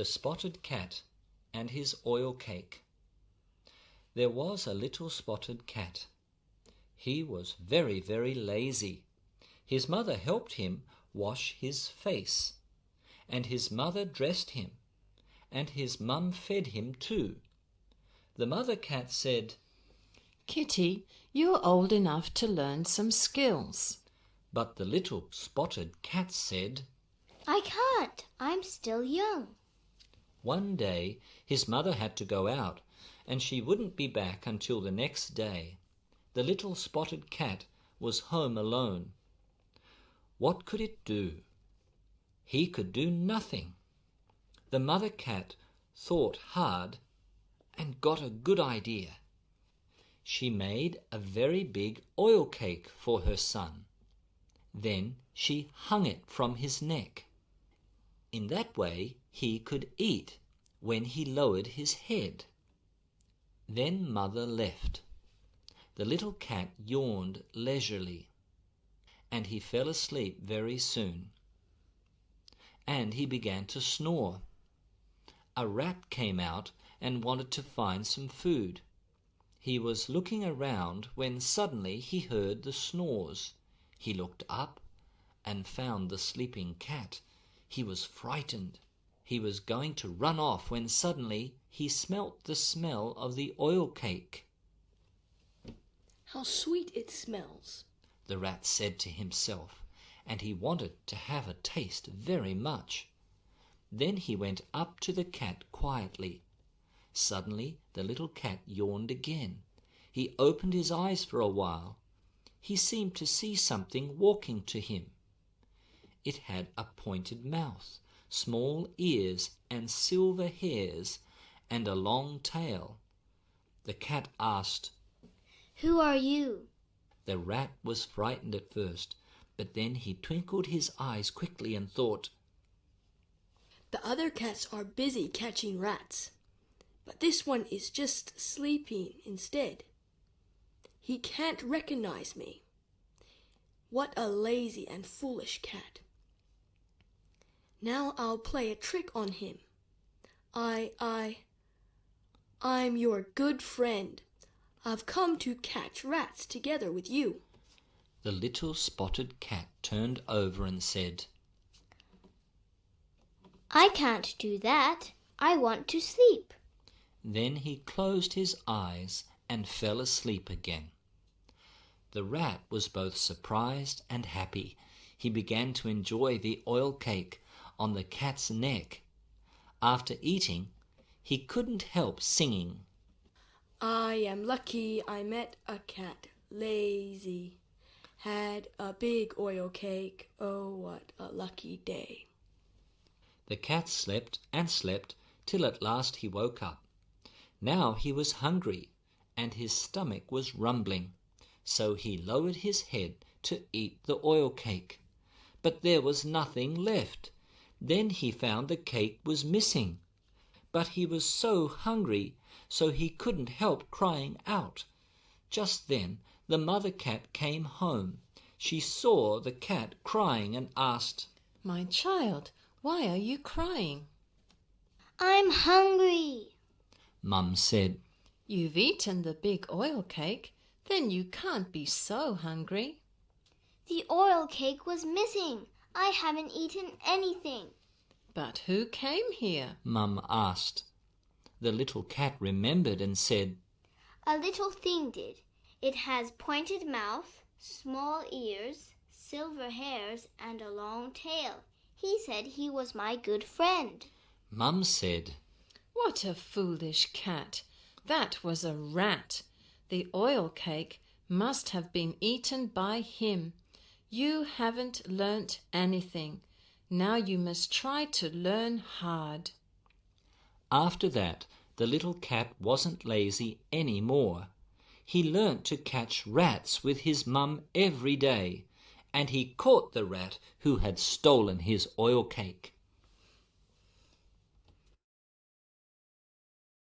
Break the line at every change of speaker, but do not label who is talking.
The Spotted Cat and his Oil Cake. There was a little spotted cat. He was very, very lazy. His mother helped him wash his face, and his mother dressed him, and his mum fed him too. The mother cat said,
"Kitty, you're old enough to learn some skills."
But the little spotted cat said,
"I can't. I'm still young."
One day his mother had to go out, and she wouldn't be back until the next day. The little spotted cat was home alone. What could it do? He could do nothing. The mother cat thought hard and got a good idea. She made a very big oil cake for her son. Then she hung it from his neck. In that way he could eat when he lowered his head. Then Mother left. The little cat yawned leisurely, and he fell asleep very soon. And he began to snore. A rat came out and wanted to find some food. He was looking around when suddenly he heard the snores. He looked up and found the sleeping cat. He was frightened. He was going to run off when suddenly he smelt the smell of the oil cake.
"How sweet it smells,"
the rat said to himself, and he wanted to have a taste very much. Then he went up to the cat quietly. Suddenly the little cat yawned again. He opened his eyes for a while. He seemed to see something walking to him. It had a pointed mouth, small ears and silver hairs, and a long tail. The cat asked,
"Who are you?"
The rat was frightened at first, but then he twinkled his eyes quickly and thought,
"The other cats are busy catching rats, but this one is just sleeping instead. He can't recognize me. What a lazy and foolish cat. Now I'll play a trick on him. I'm your good friend. I've come to catch rats together with you."
The little spotted cat turned over and said,
"I can't do that. I want to sleep."
Then he closed his eyes and fell asleep again. The rat was both surprised and happy. He began to enjoy the oil cake on the cat's neck. After eating, he couldn't help singing,
"I am lucky I met a cat, lazy. Had a big oil cake, oh what a lucky day."
The cat slept and slept till at last he woke up. Now he was hungry and his stomach was rumbling, so he lowered his head to eat the oil cake. But there was nothing left. Then he found the cake was missing. But he was so hungry, so he couldn't help crying out. Just then the mother cat came home. She saw the cat crying and asked,
"My child, why are you crying?"
"I'm hungry,"
Mum said.
"You've eaten the big oil cake, then you can't be so hungry."
"The oil cake was missing. I haven't eaten anything."
"But who came here?"
Mum asked. The little cat remembered and said,
"A little thing did. It has pointed mouth, small ears, silver hairs, and a long tail. He said he was my good friend."
Mum said,
"What a foolish cat! That was a rat. The oil cake must have been eaten by him. You haven't learnt anything. Now you must try to learn hard."
After that, the little cat wasn't lazy any more. He learnt to catch rats with his mum every day, and he caught the rat who had stolen his oil cake.